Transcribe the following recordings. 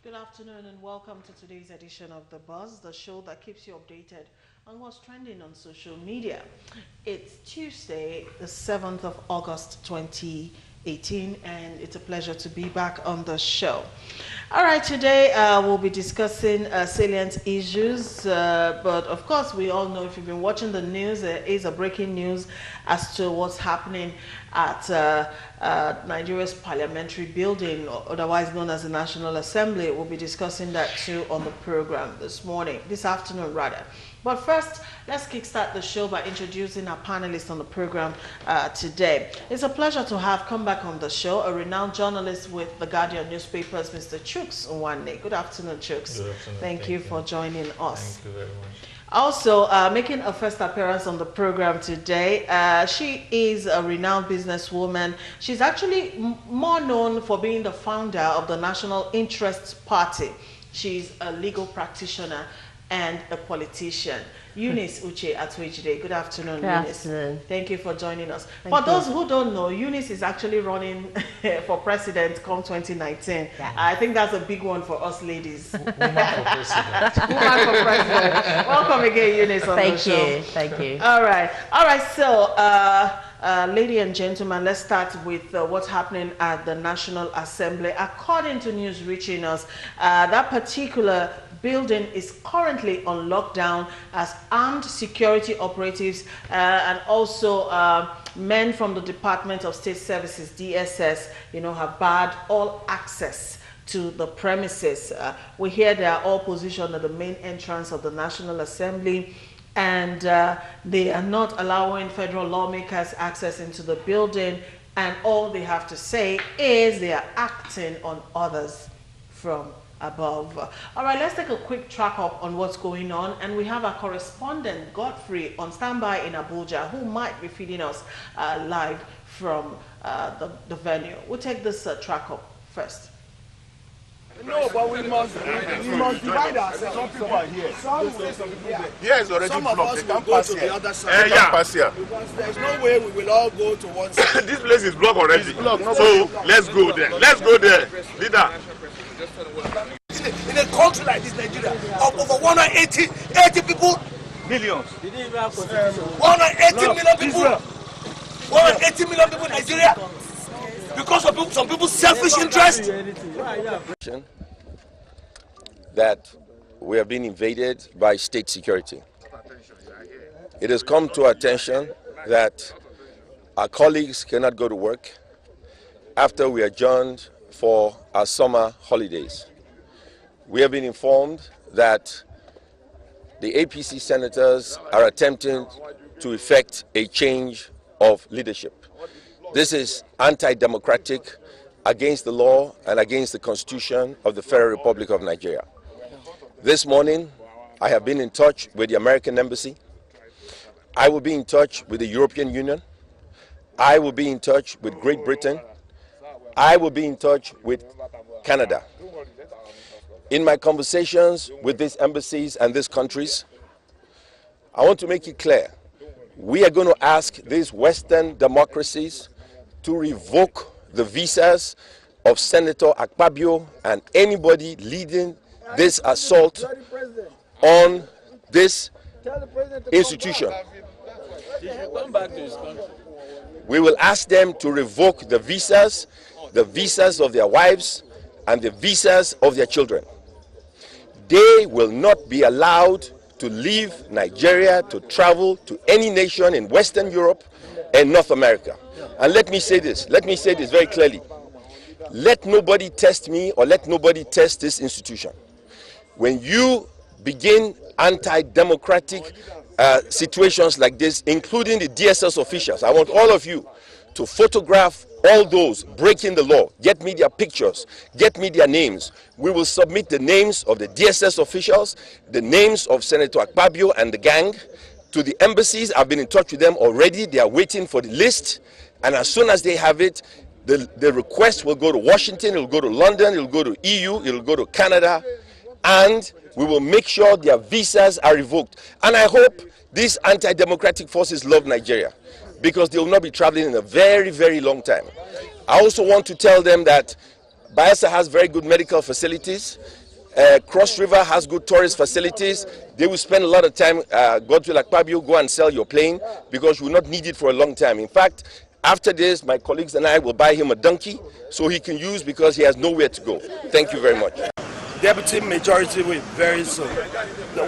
Good afternoon and welcome to today's edition of The Buzz, the show that keeps you updated on what's trending on social media. It's Tuesday, the 7th of August 2018, and it's a pleasure to be back on the show. All right, today we'll be discussing salient issues, but of course we all know, if you've been watching the news, there is a breaking news as to what's happening at Nigeria's parliamentary building, otherwise known as the National Assembly. We'll be discussing that too on the program this afternoon rather. But first, let's kickstart the show by introducing our panelists on the program today. It's a pleasure to have come back on the show a renowned journalist with The Guardian newspapers, Mr. Chuks Nwanne. Good afternoon, Chuks. Good afternoon. Thank you for joining us. Thank you very much. Also, making a first appearance on the program today, she is a renowned businesswoman. She's actually more known for being the founder of the National Interest Party. She's a legal practitioner and a politician. Eunice Uche Atuejide. Good afternoon, Eunice. Good afternoon. Thank you for joining us. For those who don't know, Eunice is actually running for president come 2019. Yeah. I think that's a big one for us ladies. Woman for president. Woman for president. Welcome again, Eunice, on the show. Thank you. All right. So, ladies and gentlemen, let's start with what's happening at the National Assembly. According to news reaching us, that particular building is currently on lockdown as armed security operatives and also men from the Department of State Services, DSS, have barred all access to the premises. We hear they are all positioned at the main entrance of the National Assembly, and they are not allowing federal lawmakers access into the building, and all they have to say is they are acting on orders from above. All right, let's take a quick track up on what's going on, and we have our correspondent Godfrey on standby in Abuja, who might be feeding us live from the venue. We'll take this track up first. No, but we must divide ourselves. Some people are here. Here is already blocked. They can't pass here. The other side. They can't pass here. Because there's no way we will all go to one side. This place is blocked already. So let's go there. Let's go there. Leader. In a country like this, Nigeria, of over 180 people, millions. 180 million people. 180 million people in Nigeria. Because of some people's selfish interest. That we have been invaded by state security. It has come to our attention that our colleagues cannot go to work after we adjourned for our summer holidays. We have been informed that the APC senators are attempting to effect a change of leadership. This is anti-democratic, against the law and against the Constitution of the Federal Republic of Nigeria. This morning, I have been in touch with the American Embassy. I will be in touch with the European Union. I will be in touch with Great Britain. I will be in touch with Canada. In my conversations with these embassies and these countries, I want to make it clear, we are going to ask these Western democracies to revoke the visas of Senator Akpabio and anybody leading this assault on this institution. We will ask them to revoke the visas of their wives and the visas of their children. They will not be allowed to leave Nigeria to travel to any nation in Western Europe and North America. And let me say this very clearly. Let nobody test me or let nobody test this institution. When you begin anti-democratic situations like this, including the DSS officials, I want all of you to photograph all those breaking the law. Get me their pictures, get me their names. We will submit the names of the DSS officials, the names of Senator Akpabio and the gang to the embassies. I've been in touch with them already. They are waiting for the list. And as soon as they have it, the request will go to Washington, it will go to London, it will go to EU, it will go to Canada, and we will make sure their visas are revoked. And I hope these anti-democratic forces love Nigeria, because they will not be traveling in a very, very long time. I also want to tell them that Bayelsa has very good medical facilities. Cross River has good tourist facilities. They will spend a lot of time, go to Akpabio, go and sell your plane because you will not need it for a long time. In fact, after this, my colleagues and I will buy him a donkey so he can use because he has nowhere to go. Thank you very much. Deputy Majority Whip very soon.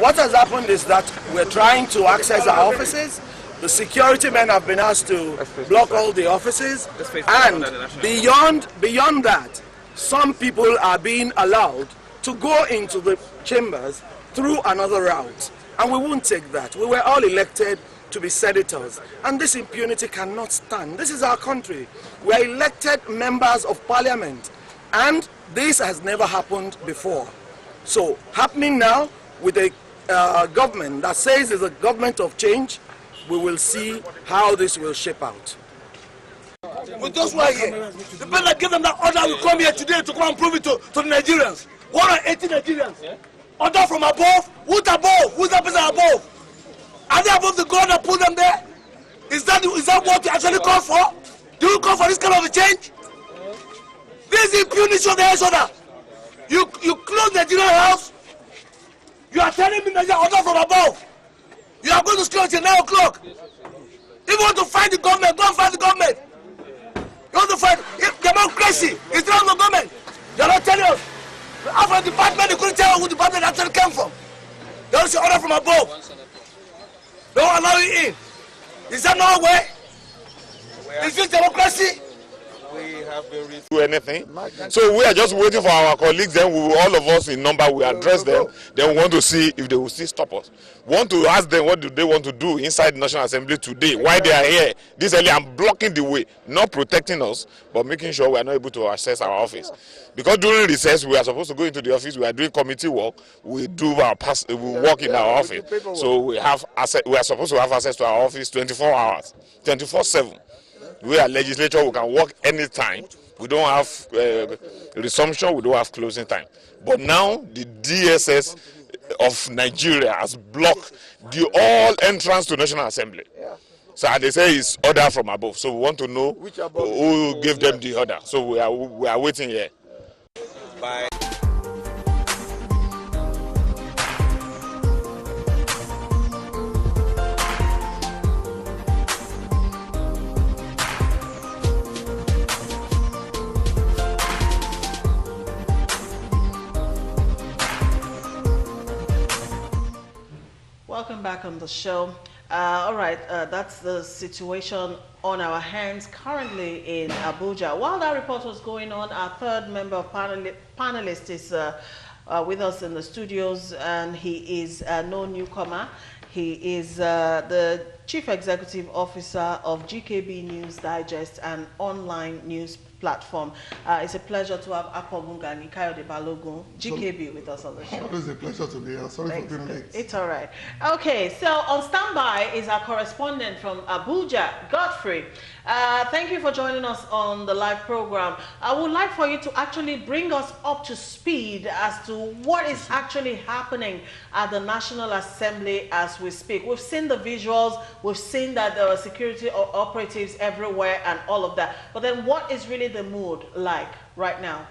What has happened is that we're trying to access our offices. The security men have been asked to block all the offices, and beyond that, some people are being allowed to go into the chambers through another route, and we won't take that. We were all elected to be senators, and this impunity cannot stand. This is our country. We are elected members of parliament, and this has never happened before. So happening now with a government that says it's a government of change, we will see how this will shape out. With those who are here, the people that give them that order will come here today to come and prove it to the Nigerians. 180 Nigerians. Yeah. Order from above. Who's above? Who's the person above? Are they above the God that put them there? Is that what you actually call for? Do you call for this kind of a change? This is impunity on the head shoulder. You close the Nigerian house. You are telling me that you are order from above. You are going to close till 9 o'clock. If you want to fight the government, go and fight the government. You want to fight democracy. It's not the government. They are not telling us. After the department, they couldn't tell us who the department actually came from. They don't say order from above. They don't allow you in. Is that no way? Is this democracy? We have been do anything. So we are just waiting for our colleagues, then we will, all of us in number will address them. Then we want to see if they will still stop us. We want to ask them what do they want to do inside the National Assembly today, why they are here this early and blocking the way, not protecting us, but making sure we are not able to access our office. Because during recess, we are supposed to go into the office, we are doing committee work, we do our we work in our office. So we are supposed to have access to our office 24 hours, 24/7. We are legislature, we can work anytime. We don't have resumption, we don't have closing time. But now the DSS of Nigeria has blocked the all entrance to National Assembly. So they say it's order from above. So we want to know who gave them the order. So we are waiting here. Bye. Welcome back on the show. All right, that's the situation on our hands currently in Abuja. While that report was going on, our third member of panelist is with us in the studios, and he is no newcomer. He is the Chief Executive Officer of GKB News Digest, an online news platform. It's a pleasure to have Apomunga Nikayode Balogun, GKB, with us on the show. It's a pleasure to be here. Sorry for being late. It's all right. Okay, so on standby is our correspondent from Abuja, Godfrey. Thank you for joining us on the live program. I would like for you to actually bring us up to speed as to what is actually happening at the National Assembly as we speak. We've seen the visuals, we've seen that there are security operatives everywhere and all of that. But then what is really the mood like right now?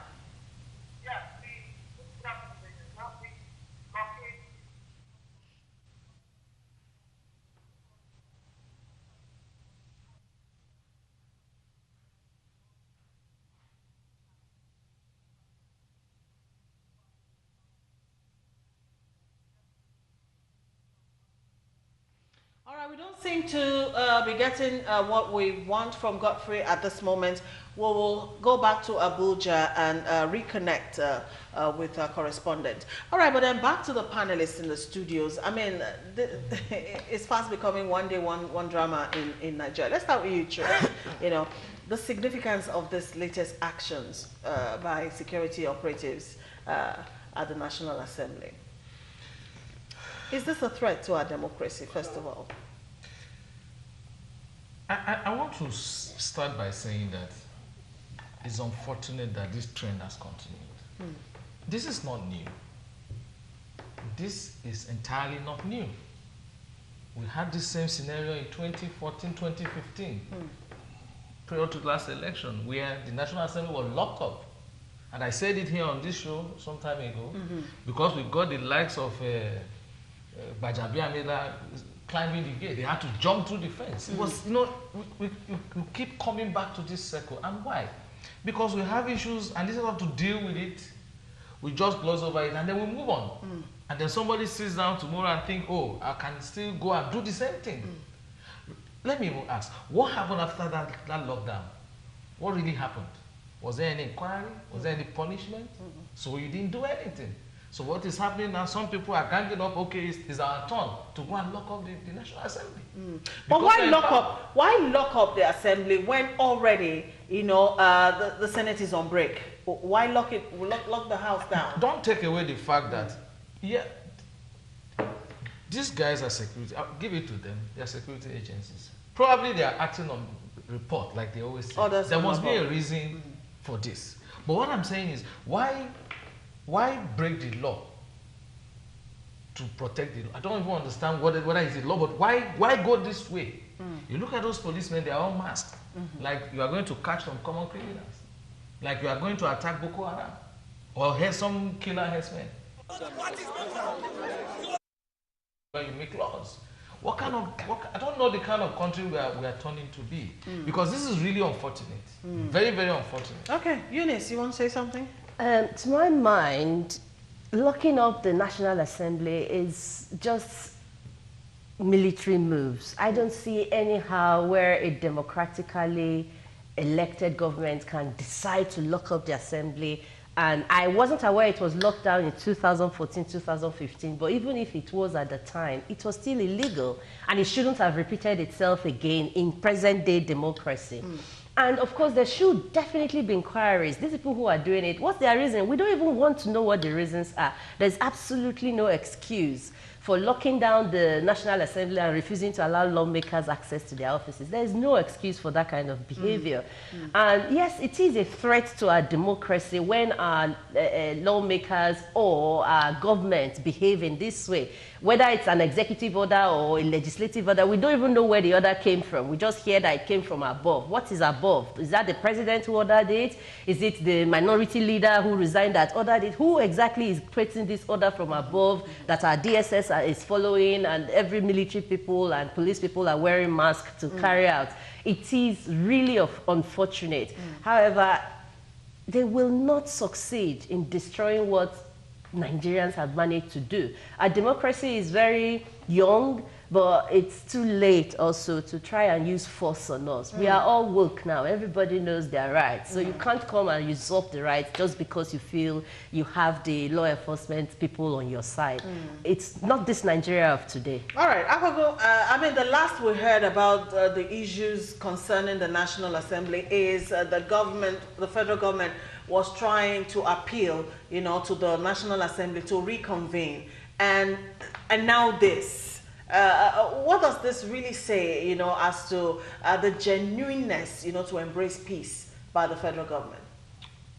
All right, we don't seem to be getting what we want from Godfrey at this moment. We will go back to Abuja and reconnect with our correspondent. All right, but then back to the panelists in the studios. I mean, it's fast becoming one day one drama in Nigeria. Let's start with you, Trey. You know, the significance of this latest actions by security operatives at the National Assembly. Is this a threat to our democracy, first of all? I want to start by saying that it's unfortunate that this trend has continued. This is not new. This is entirely not new. We had the same scenario in 2014, 2015, prior to the last election, where the National Assembly was locked up And I said it here on this show some time ago, because we got the likes of Bajabi Amila climbing the gate. They had to jump through the fence. It was, you know, we keep coming back to this circle. And why? Because we have issues, and instead of to deal with it, we just gloss over it and then we move on. And then somebody sits down tomorrow and think, oh, I can still go and do the same thing. Let me ask, what happened after that lockdown? What really happened? Was there any inquiry? Was there any punishment? So you didn't do anything. So what is happening now? Some people are ganging up, okay, it's our turn to go and lock up the National Assembly. But why lock up the Assembly when already, you know, the Senate is on break? Why lock the House down? Don't take away the fact that, yeah, these guys are security. I'll give it to them. They are security agencies. Probably they are acting on report, like they always say. There must be a reason for this. But what I'm saying is, why break the law to protect the law? I don't even understand whether it's the law, but why go this way? You look at those policemen, they are all masked. Like you are going to catch some common criminals. Like you are going to attack Boko Haram. Or some killer herdsmen. When you make laws. I don't know the kind of country we are turning to be. Because this is really unfortunate. Very, very unfortunate. Okay, Eunice, you want to say something? To my mind, locking up the National Assembly is just military moves. I don't see anyhow where a democratically elected government can decide to lock up the Assembly. And I wasn't aware it was locked down in 2014, 2015, but even if it was at the time, it was still illegal, and it shouldn't have repeated itself again in present-day democracy. And of course, there should definitely be inquiries. These people who are doing it, what's their reason? We don't even want to know what the reasons are. There's absolutely no excuse for locking down the National Assembly and refusing to allow lawmakers access to their offices. There is no excuse for that kind of behavior. And yes, it is a threat to our democracy when our lawmakers or our government behave in this way. Whether it's an executive order or a legislative order, we don't even know where the order came from. We just hear that it came from above. What is above? Is that the president who ordered it? Is it the minority leader who resigned that ordered it? Who exactly is creating this order from above that our DSS is following, and every military people and police people are wearing masks to carry out? It is really unfortunate. However, they will not succeed in destroying what Nigerians have managed to do. Our democracy is very young, but it's too late also to try and use force on us. We are all woke now. Everybody knows their rights. So you can't come and usurp the rights just because you feel you have the law enforcement people on your side. It's not this Nigeria of today. All right, I mean, the last we heard about the issues concerning the National Assembly is the government, the federal government, was trying to appeal, you know, to the National Assembly to reconvene, and now this. What does this really say, you know, as to the genuineness, you know, to embrace peace by the federal government?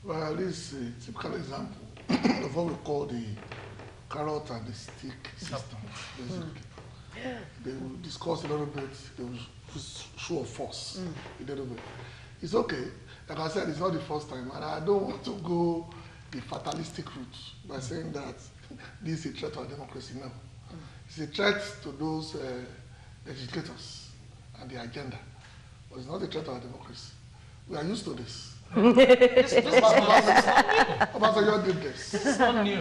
Well, this is a typical example of what we call the carrot and the stick system, basically. They will discuss a little bit, they will show a force a little bit. It's okay. Like I said, it's not the first time, and I don't want to go the fatalistic route by saying that this is a threat to our democracy. No. It's a threat to those legislators and the agenda, but it's not a threat to our democracy. We are used to this. Obasanjo did this. It's not new.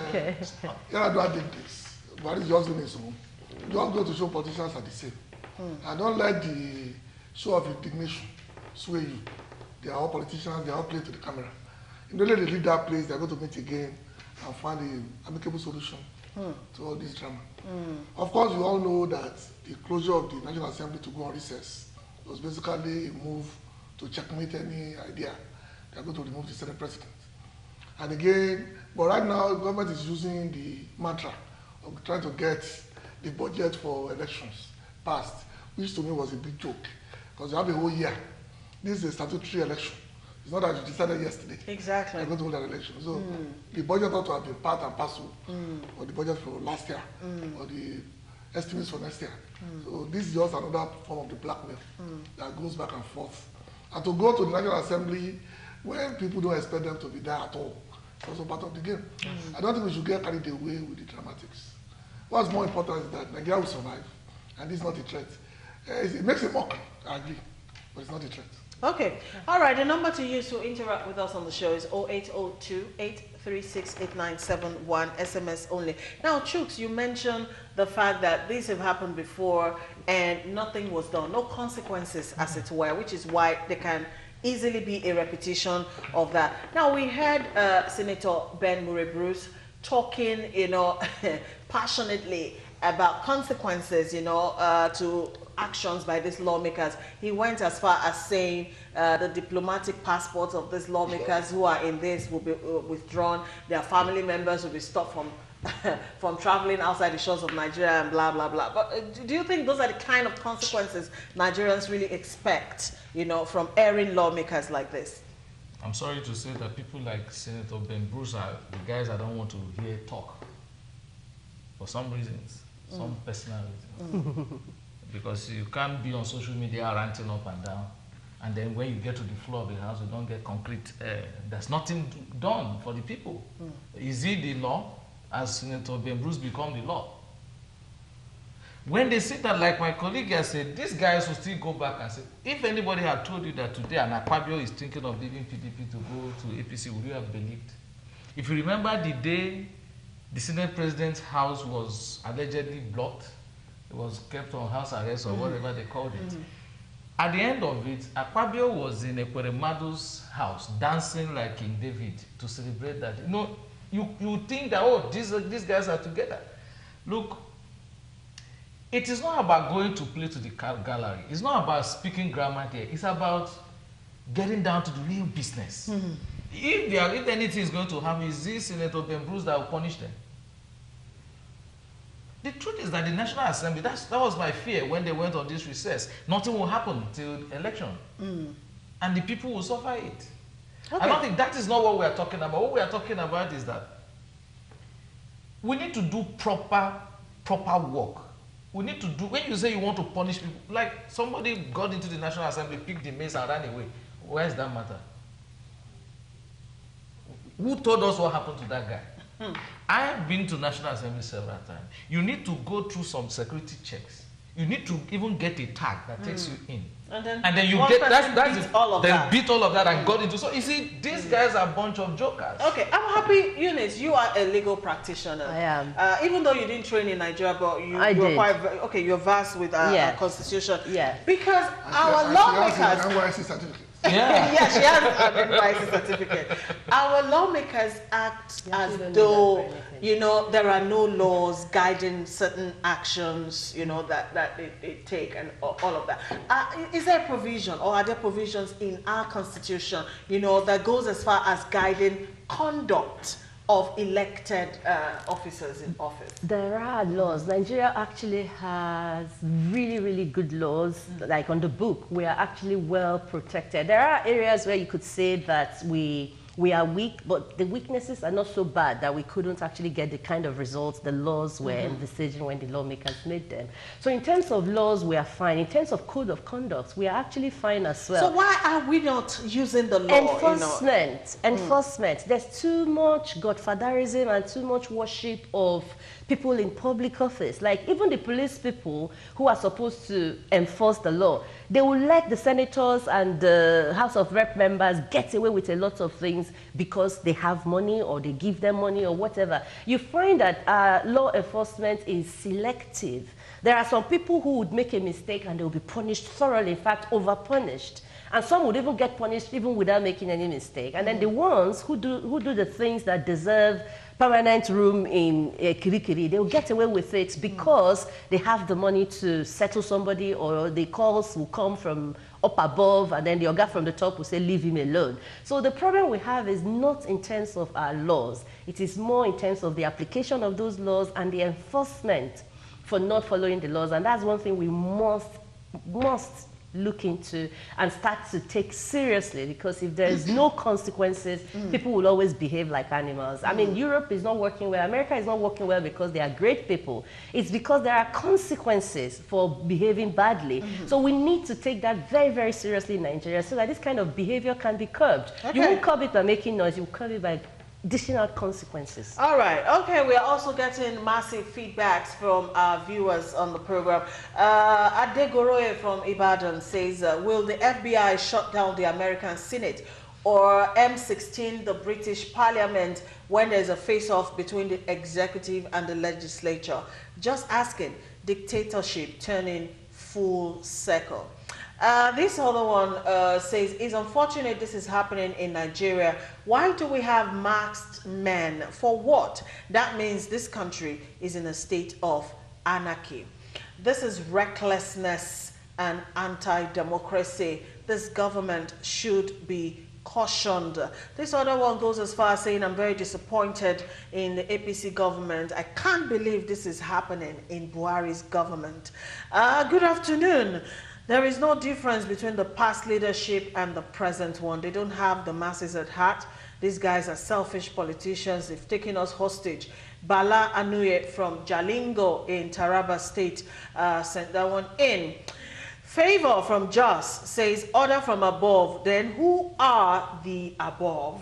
Okay. Yar'Adua did this. But it's just doing his own. You don't go to show politicians are the same. And don't let the show of indignation sway you. They are all politicians, they are all playing to the camera. If they let the leader place, they are going to meet again and find an amicable solution to all this drama. Of course, you all know that the closure of the National Assembly to go on recess was basically a move to checkmate any idea they are going to remove the Senate President. And again, but right now, the government is using the mantra of trying to get the budget for elections passed, which to me was a big joke, because you have a whole year. This is a statutory election. It's not that you decided yesterday. Exactly. You're going to hold an election. So the budget ought to have been part and parcel, or the budget for last year, or the estimates for next year. So this is just another form of the blackmail that goes back and forth. And to go to the National Assembly when people don't expect them to be there at all, it's also part of the game. I don't think we should get carried away with the dramatics. What's more important is that Nigeria will survive, and this is not a threat. It makes a mockery, I agree, but it's not a threat. Okay. All right. The number to use to interact with us on the show is 0802-836-8971, SMS only. Now, Chooks, you mentioned the fact that these have happened before and nothing was done, no consequences, as it were, which is why they can easily be a repetition of that. Now, we had Senator Ben Murray-Bruce talking, passionately about consequences, to actions by these lawmakers. He went as far as saying the diplomatic passports of these lawmakers who are in this will be withdrawn. Their family members will be stopped from traveling outside the shores of Nigeria and blah, blah, blah. But do you think those are the kind of consequences Nigerians really expect, from erring lawmakers like this? I'm sorry to say that people like Senator Ben Bruce are the guys I don't want to hear talk. For some reasons, some personal reasons. Because you can't be on social media ranting up and down, and then when you get to the floor of the house, you don't get concrete. There's nothing done for the people. Is it the law? Has Senator Ben Bruce become the law? When they sit there, like my colleague has said, these guys will still go back and say, if anybody had told you that today an Akpabio is thinking of leaving PDP to go to APC, would you have believed? If you remember the day the Senate President's house was allegedly blocked, it was kept on house arrest or whatever they called it. At the end of it, Akpabio was in Ekweremadu's house dancing like King David to celebrate that. You think that, oh, these guys are together. Look, it is not about going to play to the gallery. It's not about speaking grammar here. It's about getting down to the real business. If anything is going to happen, is this Senator Ben Bruce that will punish them? The truth is that the National Assembly, that was my fear when they went on this recess. Nothing will happen till election. And the people will suffer it. Okay. I don't think that is not what we are talking about. What we are talking about is that we need to do proper work. We need to do, when you say you want to punish people, like somebody got into the National Assembly, picked the mace and ran away. Where does that matter? Who told us what happened to that guy? I have been to National Assembly several times. You need to go through some security checks. You need to even get a tag that takes you in. And then you get beat all of that and got into. So you see, these guys are a bunch of jokers. Okay, I'm happy, Eunice, you are a legal practitioner. I am. Even though you didn't train in Nigeria, but you're quite okay. You're versed with our constitution. Yeah. Because our lawmakers. NYSC certificate. Yeah, she has an NYSC certificate. Our lawmakers act as though, there are no laws guiding certain actions, that they take and all of that. Is there a provision, or are there provisions in our constitution, that goes as far as guiding conduct of elected officers in office? There are laws. Nigeria actually has really, really good laws. Like on the book, we are actually well protected. There are areas where you could say that we are weak, but the weaknesses are not so bad that we couldn't actually get the kind of results the laws were envisaging when the lawmakers made them. So in terms of laws, we are fine. In terms of code of conduct, we are actually fine as well. So why are we not using the law? Enforcement. There's too much godfatherism and too much worship of people in public office. Like even the police people who are supposed to enforce the law, they will let the senators and the House of Rep members get away with a lot of things because they have money or they give them money or whatever. You find that law enforcement is selective. There are some people who would make a mistake and they will be punished thoroughly, in fact, over-punished. And some would even get punished even without making any mistake. And then the ones who do the things that deserve permanent room in Kirikiri, they'll get away with it because they have the money to settle somebody, or the calls will come from up above and then the organ from the top will say, leave him alone. So the problem we have is not in terms of our laws. It is more in terms of the application of those laws and the enforcement for not following the laws. And that's one thing we must look into and start to take seriously, because if there is no consequences, people will always behave like animals. I mean, Europe is not working well, America is not working well because they are great people. It's because there are consequences for behaving badly. So we need to take that very, very seriously in Nigeria so that this kind of behavior can be curbed. You won't curb it by making noise, you will curb it by dishing out consequences. All right. Okay, we are also getting massive feedbacks from our viewers on the program. Adegoroye from Ibadan says, will the FBI shut down the American Senate or M16, the British Parliament, when there's a face-off between the executive and the legislature? Just asking, dictatorship turning full circle. This other one says, it's unfortunate this is happening in Nigeria. Why do we have masked men? For what? That means this country is in a state of anarchy. This is recklessness and anti-democracy. This government should be cautioned. This other one goes as far as saying, I'm very disappointed in the APC government. I can't believe this is happening in Buhari's government. Good afternoon. There is no difference between the past leadership and the present one. They don't have the masses at heart. These guys are selfish politicians. They've taken us hostage. Bala Anuye from Jalingo in Taraba State sent that one in. Favor from Jos says, order from above. Then who are the above?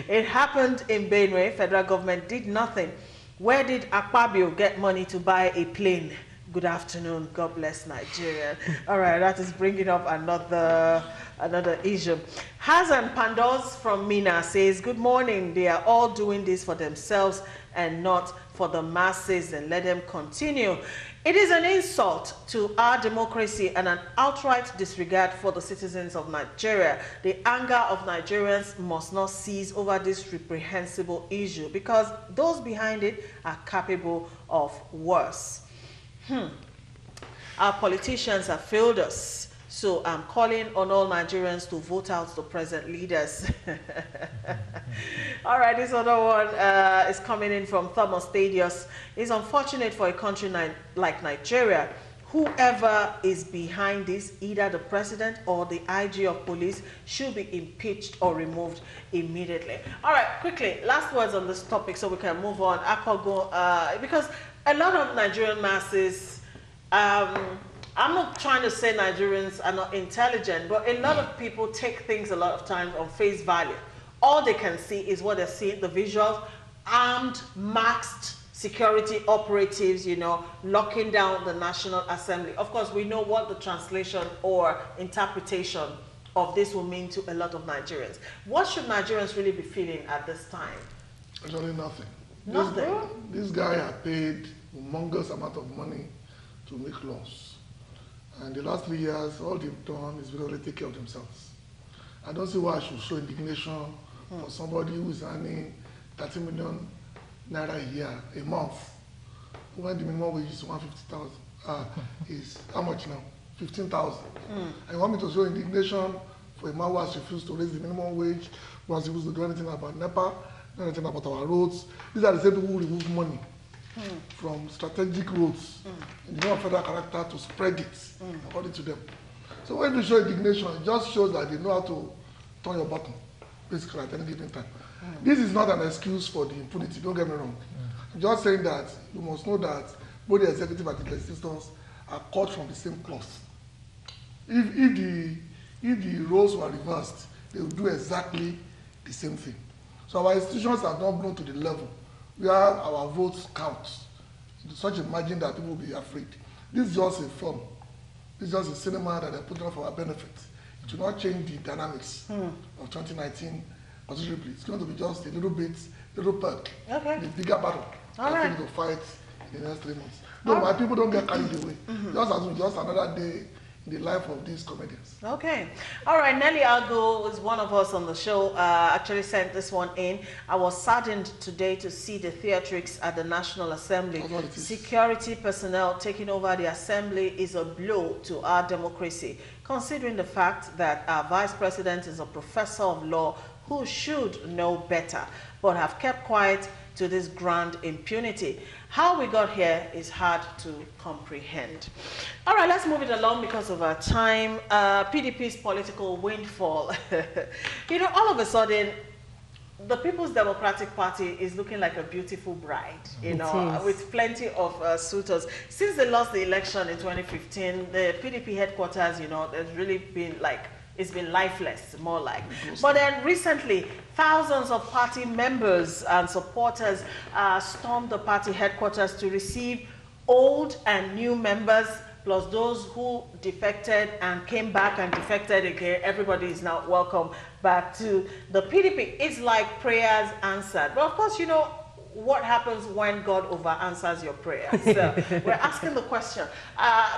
It happened in Benue. Federal government did nothing. Where did Akpabio get money to buy a plane? Good afternoon. God bless Nigeria. All right, that is bringing up another issue. Hazan Pandos from Mina says, good morning. They are all doing this for themselves and not for the masses, and let them continue. It is an insult to our democracy and an outright disregard for the citizens of Nigeria. The anger of Nigerians must not cease over this reprehensible issue, because those behind it are capable of worse. Our politicians have failed us, so I'm calling on all Nigerians to vote out the present leaders. All right, this other one is coming in from Thomas Stadius. It's unfortunate for a country like Nigeria. Whoever is behind this, either the president or the IG of police, should be impeached or removed immediately. All right, quickly, last words on this topic so we can move on. Because a lot of Nigerian masses, I'm not trying to say Nigerians are not intelligent, but a lot of people take things a lot of times on face value. All they can see is what they see, the visuals, armed, masked security operatives, you know, locking down the National Assembly. Of course, we know what the translation or interpretation of this will mean to a lot of Nigerians. What should Nigerians really be feeling at this time? Actually, nothing. Nothing? This guy had paid humongous amount of money to make laws. And the last 3 years, all they've done is really take care of themselves. I don't see why I should show indignation for somebody who is earning 30 million naira a year, a month, when the minimum wage is 150,000. Is how much now? 15,000. And you want me to show indignation for a man who has refused to raise the minimum wage, who has refused to do anything about NEPA, anything about our roads? These are the same people who remove money from strategic roads in the federal character to spread it according to them. So when you show indignation, it just shows that they know how to turn your button, basically, at any given time. This is not an excuse for the impunity, don't get me wrong. I'm just saying that you must know that both the executive and the legislators are cut from the same cloth. If the roles were reversed, they would do exactly the same thing. So our institutions have not grown to the level where our votes count. It's such a margin that people will be afraid. This is just a film. This is just a cinema that they're putting on for our benefit. It will not change the dynamics of 2019 considerably. It's going to be just a little bit, little perk. Okay. The bigger battle. All right. To fight in the next 3 months. No, my people don't get carried away. Just as just another day in the life of these comedians. Okay. All right. Nelly Algo is one of us on the show. Actually sent this one in. I was saddened today to see the theatrics at the National Assembly. Security personnel taking over the assembly is a blow to our democracy, considering the fact that our vice president is a professor of law who should know better, but have kept quiet to this grand impunity. How we got here is hard to comprehend. All right, let's move it along because of our time. PDP's political windfall. You know, all of a sudden, the People's Democratic Party is looking like a beautiful bride, you know, with plenty of suitors. Since they lost the election in 2015, the PDP headquarters, you know, there's really been like, it's been lifeless, more like. But then recently, thousands of party members and supporters stormed the party headquarters to receive old and new members, plus those who defected and came back and defected again. Everybody is now welcome back to the PDP. It's like prayers answered. But of course, you know, what happens when God over answers your prayers? So we're asking the question,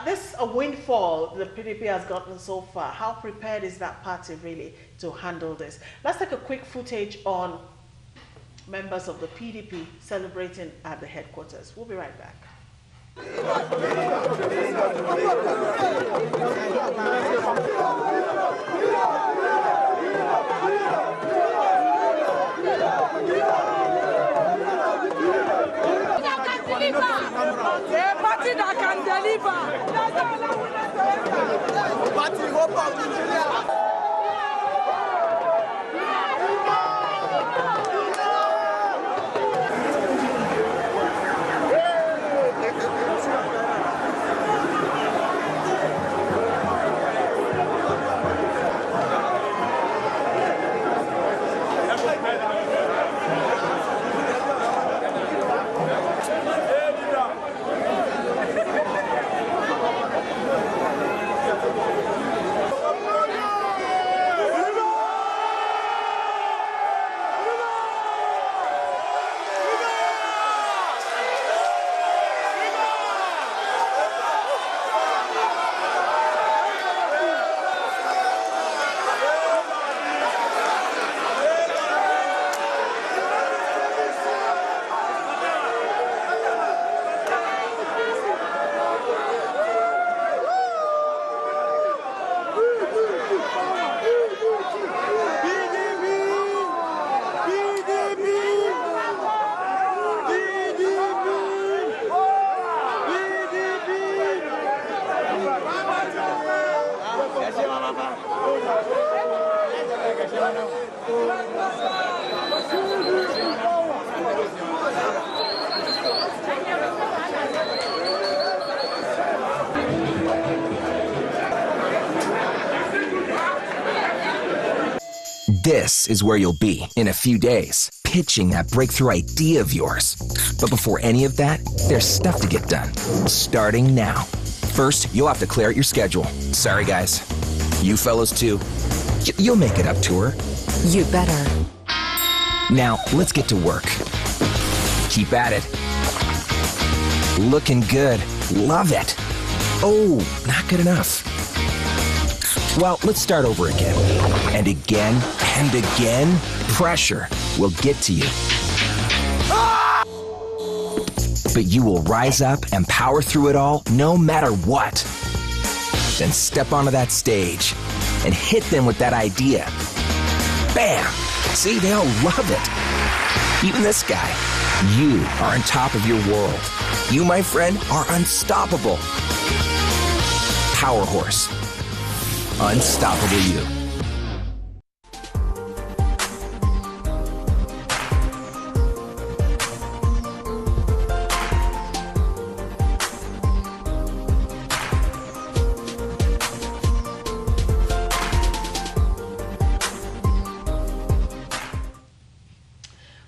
this windfall the PDP has gotten so far, how prepared is that party really to handle this? Let's take a quick footage on members of the PDP celebrating at the headquarters. We'll be right back. A party that can deliver. Party hope of Nigeria. This is where you'll be in a few days, pitching that breakthrough idea of yours. But before any of that, there's stuff to get done, starting now. First, you'll have to clear out your schedule. Sorry, guys. You fellows, too. You'll make it up to her. You better. Now, let's get to work. Keep at it. Looking good. Love it. Oh, not good enough. Well, let's start over again. And again, and again. Pressure will get to you. But you will rise up and power through it all, no matter what. Then step onto that stage and hit them with that idea. Bam! See, they all love it. Even this guy. You are on top of your world. You, my friend, are unstoppable. Power Horse. Unstoppable you.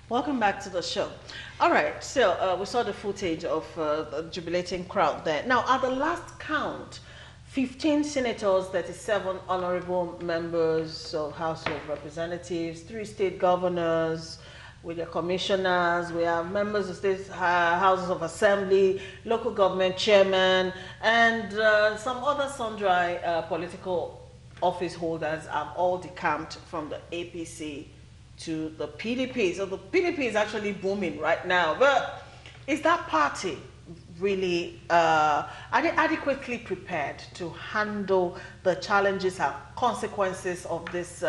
Welcome back to the show. All right, so we saw the footage of the jubilating crowd there. Now, at the last count, 15 senators, 37 honorable members of House of Representatives, 3 state governors with their commissioners, we have members of state houses of assembly, local government chairmen, and some other sundry political office holders have all decamped from the APC to the PDP. So the PDP is actually booming right now. But is that party really are they adequately prepared to handle the challenges and consequences of this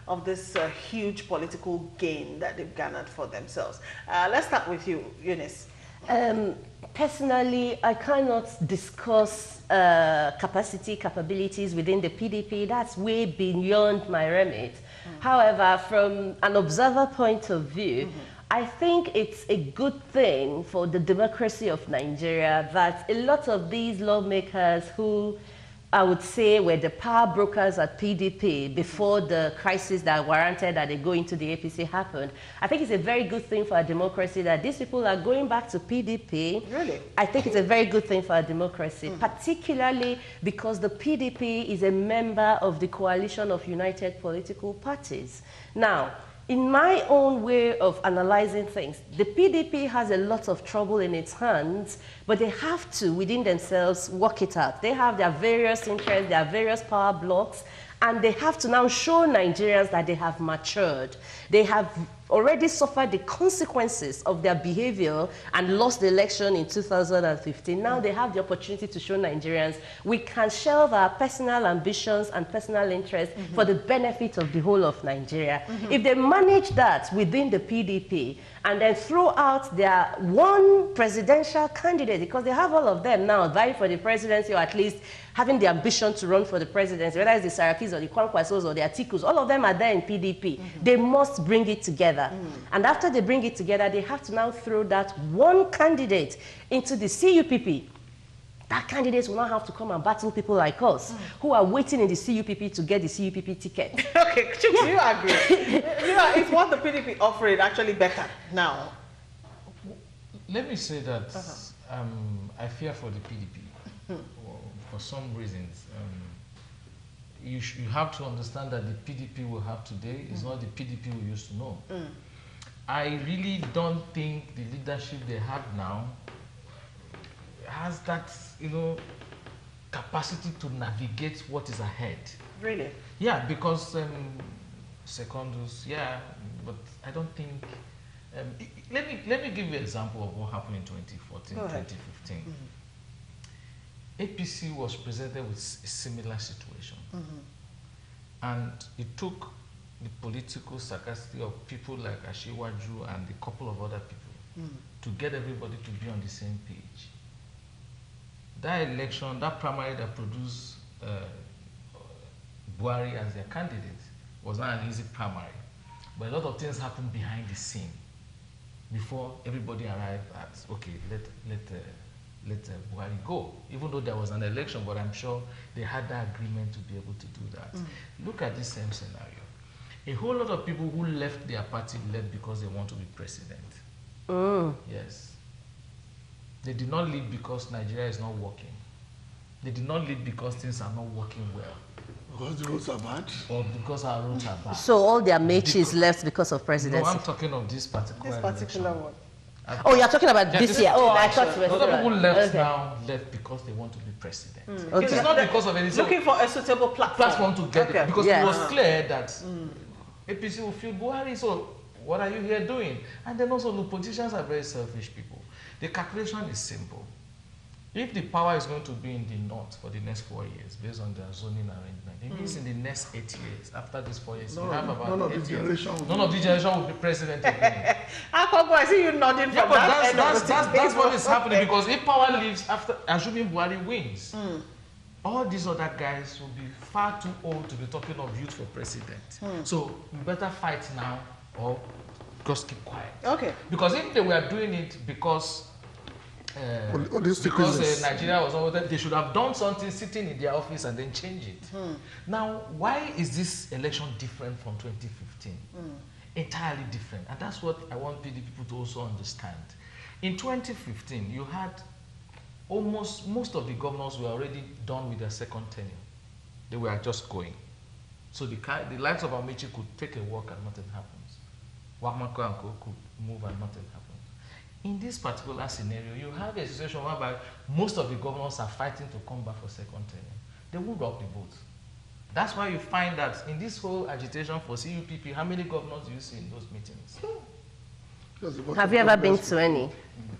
of this huge political gain that they've garnered for themselves. Let's start with you, Eunice. Personally, I cannot discuss capabilities within the PDP. That's way beyond my remit. However, from an observer point of view, I think it's a good thing for the democracy of Nigeria that a lot of these lawmakers who I would say were the power brokers at PDP before the crisis that warranted that they go into the APC happened. I think it's a very good thing for our democracy that these people are going back to PDP. Really? I think it's a very good thing for our democracy, particularly because the PDP is a member of the coalition of united political parties. Now, in my own way of analyzing things, the PDP has a lot of trouble in its hands, but they have to, within themselves, work it out. They have their various interests, their various power blocks, and they have to now show Nigerians that they have matured. They have already suffered the consequences of their behavior and lost the election in 2015. Now they have the opportunity to show Nigerians we can shelve our personal ambitions and personal interests for the benefit of the whole of Nigeria. If they manage that within the PDP and then throw out their one presidential candidate, because they have all of them now vying for the presidency, or at least having the ambition to run for the presidency, whether it's the Sarakis or the Kwankwasos or the Atikus, all of them are there in PDP. They must bring it together. And after they bring it together, they have to now throw that one candidate into the CUPP. That candidate will not have to come and battle people like us who are waiting in the CUPP to get the CUPP ticket. Okay, do you agree? Is what the PDP offering actually better now? Let me say that I fear for the PDP for some reasons. You have to understand that the PDP we have today is not the PDP we used to know. I really don't think the leadership they have now has that, capacity to navigate what is ahead. Really? Yeah, because Secondus, yeah, but I don't think. Let me give you an example of what happened in 2014, 2015. APC was presented with a similar situation. And it took the political sagacity of people like Ashiwaju and a couple of other people to get everybody to be on the same page. That election, that primary that produced Buhari as their candidate was not an easy primary. But a lot of things happened behind the scene before everybody arrived at, okay, let Buhari go, even though there was an election, but I'm sure they had that agreement to be able to do that. Look at this same scenario. A whole lot of people who left their party left because they want to be president. Yes. They did not leave because Nigeria is not working. They did not leave because things are not working well. Because the roads are bad? Or because our roads are bad. So all their mates left because of presidency? No, I'm talking of this particular one. Oh, you're talking about this year? Oh, I thought you were other people left because they want to be president. Okay. It's not because of anything. Looking for a suitable platform To get it. Because it was clear that APC will feel Buhari, so what are you here doing? And then also the politicians are very selfish people. The calculation is simple. If the power is going to be in the north for the next 4 years, based on their zoning arrangement, it means in the next 8 years, after these 4 years, you have about none of the generation will be president again. I see you nodding from that's what is happening, because if power leaves after, assuming Buhari wins, all these other guys will be far too old to be talking of youth for president. So we better fight now or just keep quiet. Okay. Because if they were doing it because Nigeria was over there, they should have done something sitting in their office and then change it. Now, why is this election different from 2015? Entirely different. And that's what I want PDP people to also understand. In 2015, you had almost most of the governors were already done with their second tenure. They were just going. So the likes of Amici could take a walk and nothing happens. Wahmako and Co could move and nothing happens. In this particular scenario, you have a situation whereby most of the governors are fighting to come back for second tenure. They will rock the boat. That's why you find that in this whole agitation for CUPP, how many governors do you see in those meetings? Have you ever been to any?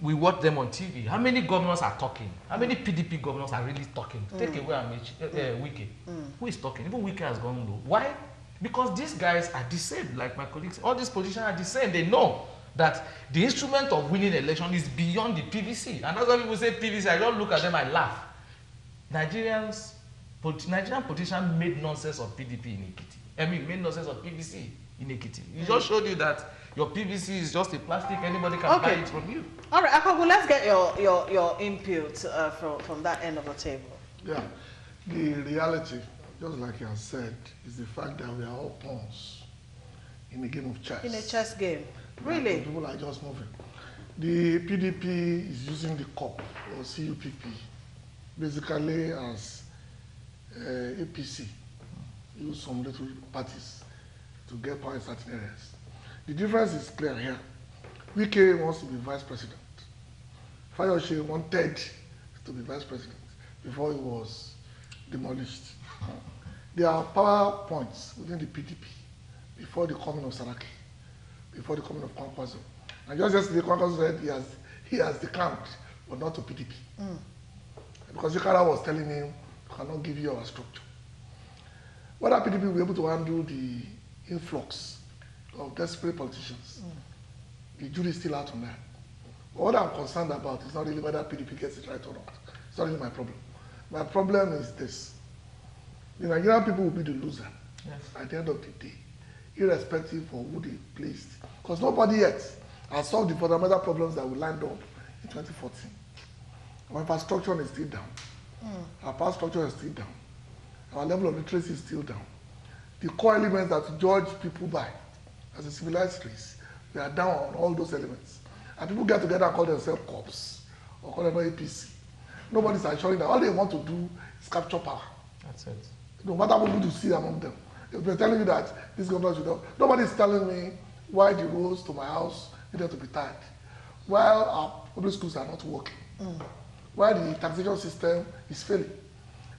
We watch them on TV. How many governors are talking? How many PDP governors are really talking? Take away Wike. Who is talking? Even Wike has gone low. Why? Because these guys are the same, like my colleagues. All these politicians are the same. They know that the instrument of winning election is beyond the PVC. And that's why people say PVC. I don't look at them, I laugh. Nigerian politicians made nonsense of PDP in Ekiti. I mean, made nonsense of PVC in Ekiti. It just showed you that your PVC is just a plastic. Anybody can buy it from you. All right, Akogwu, let's get your input from that end of the table. Yeah, the reality, just like you have said, is the fact that we are all pawns in a game of chess. In a chess game, really? People are just moving. The PDP is using the COP or CUPP basically as APC, use some little parties to get power in certain areas. The difference is clear here. Wike wants to be vice president. Fayose wanted to be vice president before he was demolished. There are power points within the PDP before the coming of Saraki, before the coming of Kwankwaso. And just yesterday, Kwankwaso said he has decamped, but not to PDP. Because Yekara was telling him, we cannot give you our structure. Whether PDP will be able to handle the influx of desperate politicians, the jury is still out on that. But what I'm concerned about is not really whether PDP gets it right or not. It's not really my problem. My problem is this. The Nigerian people will be the loser at the end of the day, irrespective of who they placed. Because nobody yet has solved the fundamental problems that we lined up in 2014. Our infrastructure is still down. Our power structure is still down. Our level of literacy is still down. The core elements that we judge people by as a civilized race, we are down on all those elements. And people get together and call themselves cops or call themselves APC. Nobody's assuring that all they want to do is capture power. That's it. No matter what you see among them. If they're telling you that this government should help, nobody's telling me why the roads to my house needed to be tied, while our public schools are not working, why the taxation system is failing.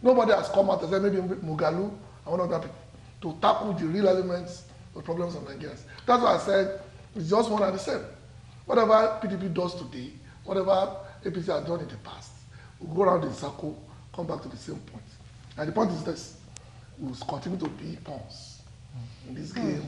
Nobody has come out and said, maybe Mugalu and one other people, to tackle the real elements of problems of Nigerians. That's why I said it's just one and the same. Whatever PDP does today, whatever APC has done in the past, we'll go around in circle, come back to the same point. And the point is this: we'll continue to be pawns in this game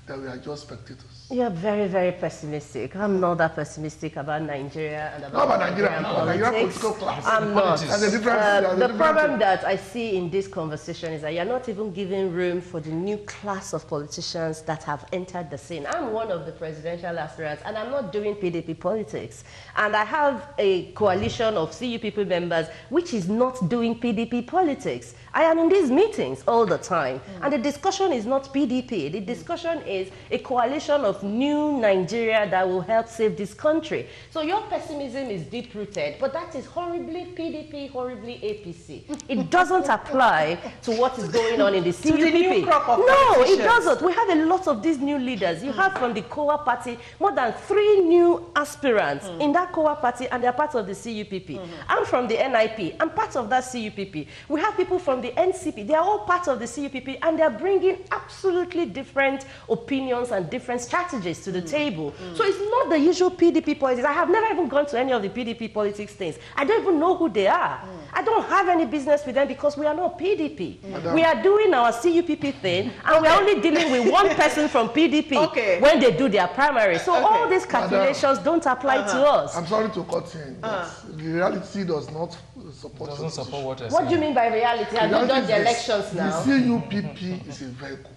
that we are just spectators. You're very, very pessimistic. I'm not that pessimistic about Nigeria and about Nigerian political class. I'm not. The problem that I see in this conversation is that you're not even giving room for the new class of politicians that have entered the scene. I'm one of the presidential aspirants, and I'm not doing PDP politics. And I have a coalition of CUPP members which is not doing PDP politics. I am in these meetings all the time, and the discussion is not PDP. The discussion is a coalition of new Nigeria that will help save this country. So your pessimism is deep-rooted, but that is horribly PDP, horribly APC. It doesn't apply to what is going on in the CUPP. The new crop of no, it doesn't. We have a lot of these new leaders. You have from the COA party more than 3 new aspirants in that COA party, and they're part of the CUPP. I'm from the NIP. I'm part of that CUPP. We have people from the NCP. They are all part of the CUPP, and they're bringing absolutely different opinions and different strategies to the table. So it's not the usual PDP politics. I have never even gone to any of the PDP politics things. I don't even know who they are. I don't have any business with them because we are not PDP. We are doing our CUPP thing, and we're only dealing with one person from PDP when they do their primary. So all these calculations don't apply to us. I'm sorry to cut in, but the reality does not support. Doesn't support what you're saying. What do you mean by reality? Have you done the elections now? The CUPP is a vehicle.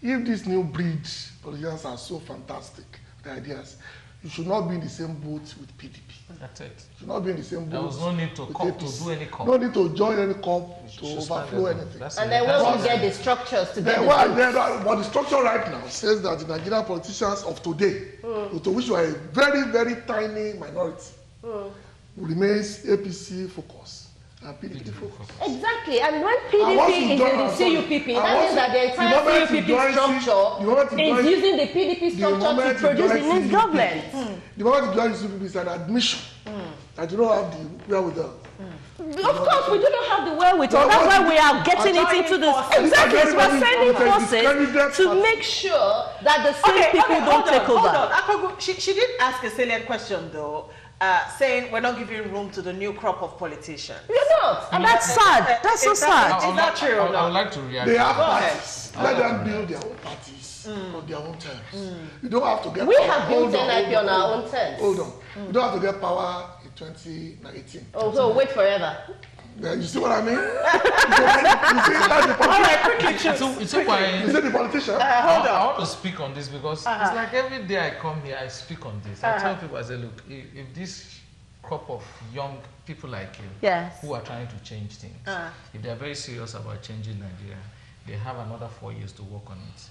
If this new breed politicians are so fantastic, the ideas, you should not be in the same boat with PDP. That's it. You should not be in the same boat. There was no need to do any COP. No need to join any COP to overflow anything. And then when we get the structures to get but the structure right now says that the Nigerian politicians of today, to which we are a very, very tiny minority, remains APC focus. Exactly, and when PDP is in the CUPP, that means that the entire CUPP structure is using the PDP structure to produce the next government. The moment you join the CUPP is an admission that you don't have the wherewithal. Of course, we do not have the wherewithal. That's why we are getting it into this. Exactly, so we're sending forces to make sure that the same people don't take over. She did ask a salient question, though. saying we're not giving room to the new crop of politicians. You're not, and that's sad. That's so sad. Is that true or not? I would like to react. They have parties. Let them build their own parties on their own terms. You don't have to get We power. have built NIP on our own terms. Hold on. You don't have to get power in 2019. Oh, so wait forever. Yeah, you see what I mean? you see, that's the politician. All right, quickly choose. It's why You see the politician? I want to speak on this because it's like every day I come here, I speak on this. I tell people, I say, look, if this crop of young people like you Yes. who are trying to change things, if they're very serious about changing Nigeria, they have another 4 years to work on it.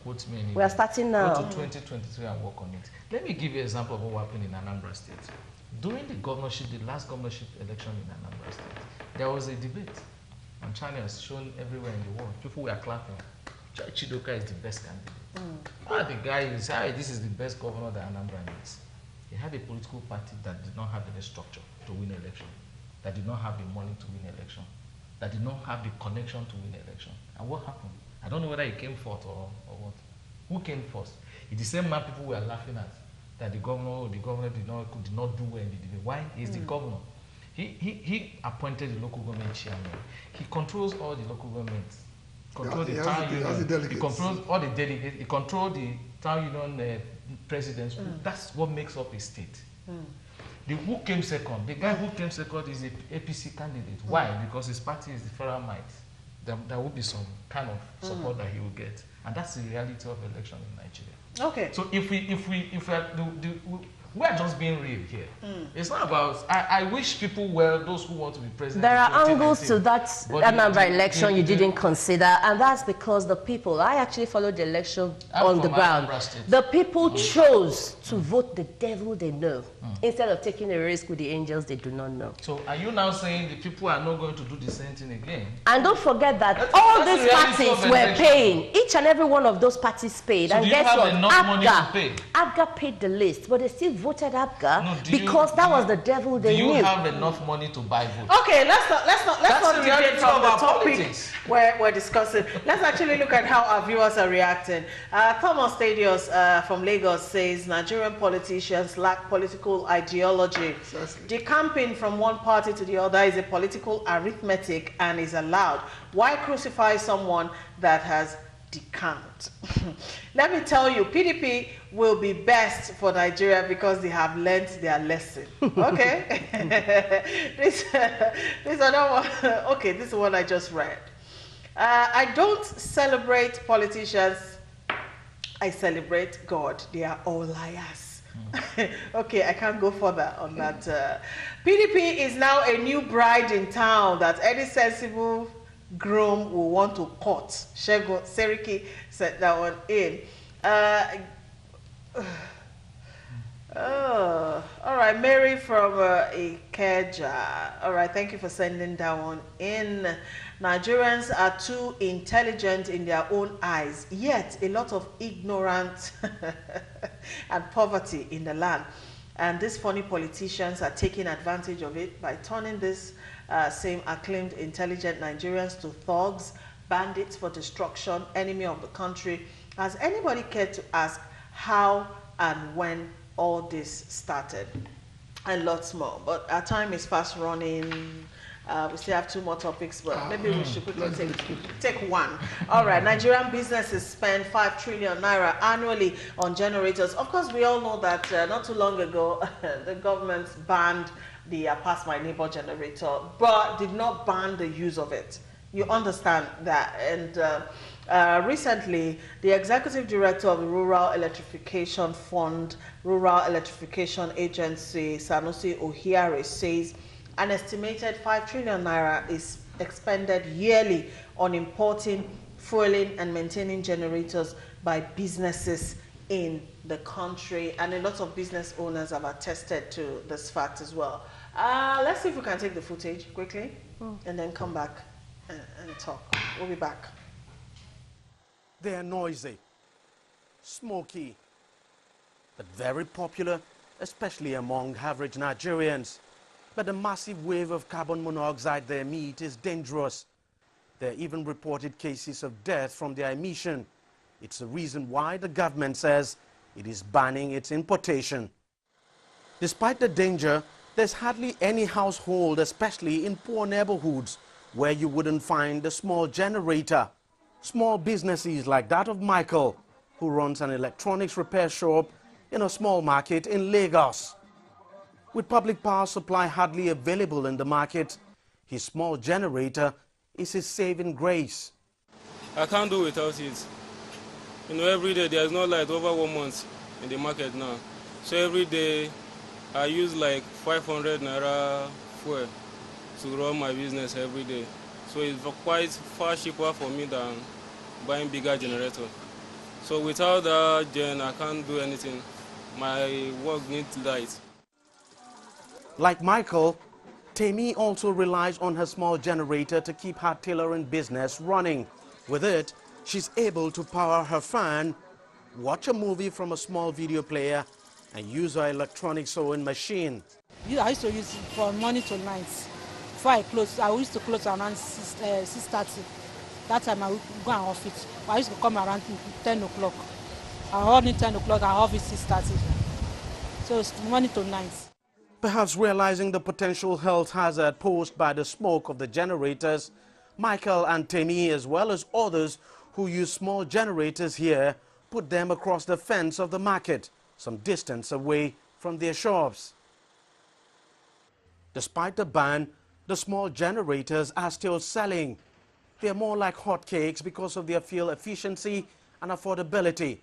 Quote me anyway. We are starting now. Go to 2023 and work on it. Let me give you an example of what happened in Anambra State. During the last governorship election in Anambra State, there was a debate on channels shown everywhere in the world. People were clapping. Chidoka is the best candidate. The guy is, this is the best governor that Anambra needs. He had a political party that did not have any structure to win election, that did not have the money to win election, that did not have the connection to win election. And what happened? I don't know whether he came fourth or what. Who came first? It's the same man people were laughing at, that the governor did not do well in the debate. Why? He's the governor. He appointed the local government chairman. He controls all the local governments. Controls the town union. He controls all the delegates. He controls the town union presidents. That's what makes up a state. Who came second? The guy who came second is the APC candidate. Why? Because his party is the federal might. There will be some kind of support that he will get, and that's the reality of election in Nigeria. Okay. So if we are just being real here. It's not about. I wish people well, those who want to be president. There are angles to that Anambra election you didn't consider, and that's because the people. I actually followed the election on the ground. The people chose to vote the devil they know instead of taking a risk with the angels they do not know. So are you now saying the people are not going to do the same thing again? And don't forget that all these parties were paying. Each and every one of those parties paid. So and do you guess have what? enough money to pay? ABGA paid the list, but they still voted ABGA because that was the devil they knew. Do you have enough money to buy votes? Okay, let's not deviate from the topic we're discussing. Let's actually look at how our viewers are reacting. Thomas Stadios from Lagos says Nigerian politicians lack political ideology. Decamping from one party to the other is a political arithmetic and is allowed. Why crucify someone that has decamped? Let me tell you, PDP will be best for Nigeria because they have learned their lesson. Okay? this is what I just read. I don't celebrate politicians. I celebrate God. They are all liars. Okay, I can't go further on that. PDP is now a new bride in town that any sensible groom will want to court. Shegun Seriki said that one in. All right, Mary from Ikeja. All right, thank you for sending that one in. Nigerians are too intelligent in their own eyes, yet a lot of ignorance and poverty in the land. And these funny politicians are taking advantage of it by turning this same acclaimed intelligent Nigerians to thugs, bandits for destruction, enemy of the country. Has anybody cared to ask how and when all this started? And lots more. But our time is fast running. We still have two more topics, but maybe we should quickly take one. All right, Nigerian businesses spend 5 trillion naira annually on generators. Of course, we all know that not too long ago, the government banned the Pass My Neighbor generator, but did not ban the use of it. You understand that? And recently, the executive director of the Rural Electrification Fund, Rural Electrification Agency, Sanusi Ohiare, says an estimated 5 trillion naira is expended yearly on importing, fueling, and maintaining generators by businesses in the country. And a lot of business owners have attested to this fact as well. Let's see if we can take the footage quickly and then come back and talk. We'll be back. They are noisy, smoky, but very popular, especially among average Nigerians. But the massive wave of carbon monoxide they emit is dangerous. There are even reported cases of death from their emission. It's the reason why the government says it is banning its importation. Despite the danger, there's hardly any household, especially in poor neighborhoods, where you wouldn't find a small generator. Small businesses like that of Michael, who runs an electronics repair shop in a small market in Lagos. With public power supply hardly available in the market, his small generator is his saving grace. I can't do without it. You know, every day there is no light over 1 month in the market now. So every day I use like 500 naira fuel to run my business every day. So it's quite far cheaper for me than buying bigger generator. So without that gen, I can't do anything. My work needs light. Like Michael, Temi also relies on her small generator to keep her tailoring business running. With it, she's able to power her fan, watch a movie from a small video player, and use her electronic sewing machine. I used to use it from morning to night. Before I close, I used to close around 6:30. That time I would go and off it. I used to come around 10 o'clock. I off it 10 o'clock, I off it 6:30. So it's morning to night. Perhaps realizing the potential health hazard posed by the smoke of the generators, Michael and Temi, as well as others who use small generators here, put them across the fence of the market, some distance away from their shops. Despite the ban, the small generators are still selling. They're more like hotcakes because of their fuel efficiency and affordability.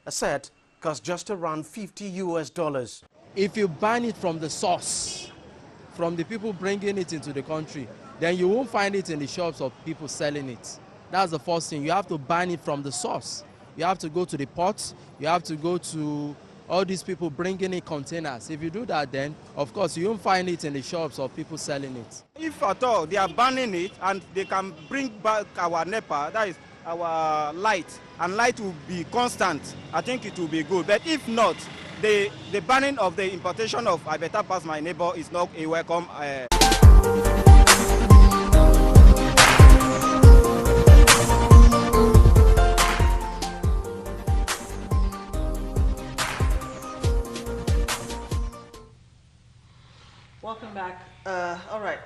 A set costs just around $50 US. If you ban it from the source, from the people bringing it into the country, then you won't find it in the shops of people selling it. That's the first thing. You have to ban it from the source. You have to go to the ports. You have to go to all these people bringing in containers. If you do that, then, of course, you won't find it in the shops of people selling it. If at all they are banning it and they can bring back our NEPA, that is our light, and light will be constant, I think it will be good. But if not, the banning of the importation of I Better Pass My Neighbor is not a welcome. Welcome back. All right.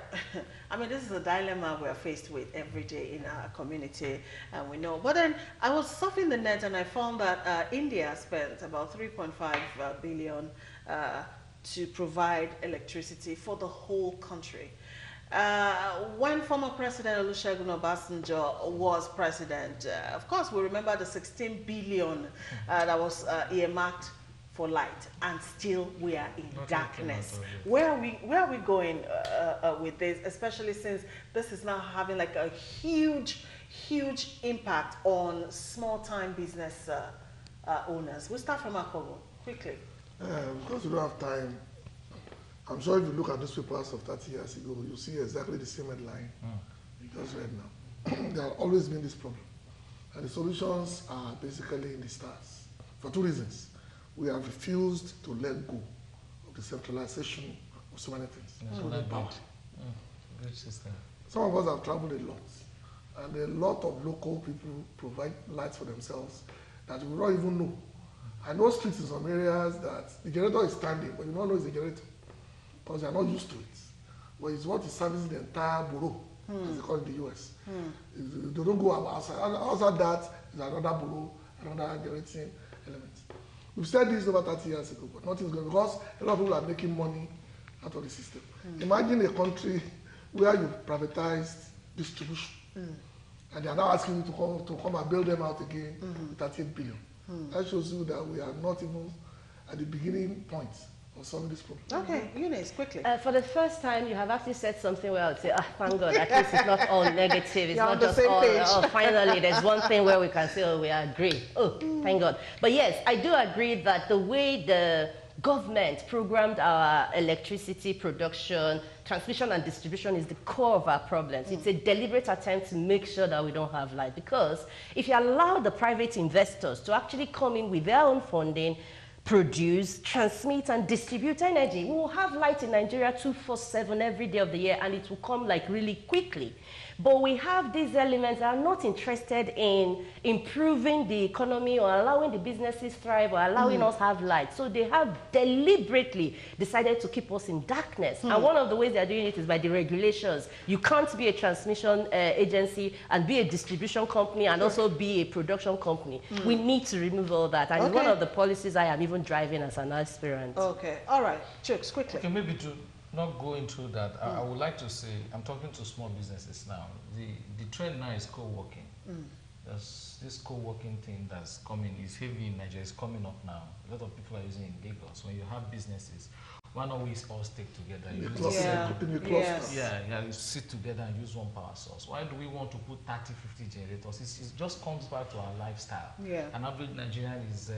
I mean, this is a dilemma we're faced with every day in our community, and we know. But then I was surfing the net and I found that India spent about 3.5 billion to provide electricity for the whole country. When former President Olusegun Obasanjo was president, of course, we remember the 16 billion that was earmarked for light, and still we are in darkness. Where are we going with this, especially since this is now having like a huge impact on small-time business owners? We'll start from Akobo quickly. Because we don't have time, I'm sure if you look at newspapers of 30 years ago, you see exactly the same headline you just read now. There have always been this problem, and the solutions are basically in the stars for two reasons. We have refused to let go of the centralization of so many things. Good system. Some of us have traveled a lot, and a lot of local people provide lights for themselves that we don't even know. I know streets in some areas that the generator is standing, but you don't know it's a generator because they are not used to it. But it's what is servicing the entire borough, as they call it in the US. They don't go outside. Outside that is another borough, another generating element. We've said this over 30 years ago, but nothing's going because a lot of people are making money out of the system. Imagine a country where you privatized distribution, and they are now asking you to come and build them out again with 38 billion. That shows you that we are not even at the beginning point of solving this problem. Okay, Eunice, quickly. For the first time, you have actually said something where I would say, thank God, at least it's not all negative. It's You're not just all, finally, there's one thing where we can say, oh, we agree. Oh, thank God. But yes, I do agree that the way the government programmed our electricity production, transmission and distribution is the core of our problems. It's a deliberate attempt to make sure that we don't have light, because if you allow the private investors to actually come in with their own funding, produce, transmit, and distribute energy, we will have light in Nigeria 24/7 every day of the year, and it will come like really quickly. But we have these elements that are not interested in improving the economy or allowing the businesses thrive or allowing us have light. So they have deliberately decided to keep us in darkness. And one of the ways they're doing it is by the regulations. You can't be a transmission agency and be a distribution company and also be a production company. We need to remove all that. And it's one of the policies I am even driving as an aspirant. Okay. All right. Chooks, quickly. Okay, maybe to not go into that, I would like to say, I'm talking to small businesses now. The trend now is co-working. There's this co-working thing that's coming, is heavy in Nigeria, it's coming up now. A lot of people are using it in Lagos. When you have businesses, why not we all stick together? You sit together and use one power source. Why do we want to put 30, 50 generators? It just comes back to our lifestyle. An average Nigerian is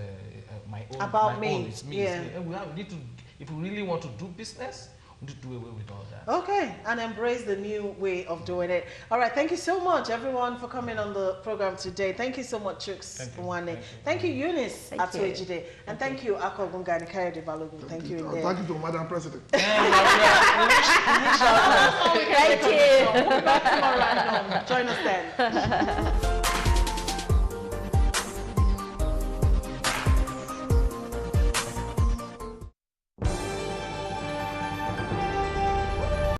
my own. About my me. Own, it's me. And we need to, if we really want to do business, we need to do away with all that. Okay, and embrace the new way of doing it. All right, thank you so much, everyone, for coming on the program today. Thank you so much, Chooks Mwane. Thank you, Eunice Atuejide. And thank you, Ako Gungani Kayode Balogun. Thank you. Thank you to Madam President. Thank you. We'll be back tomorrow. Join us then.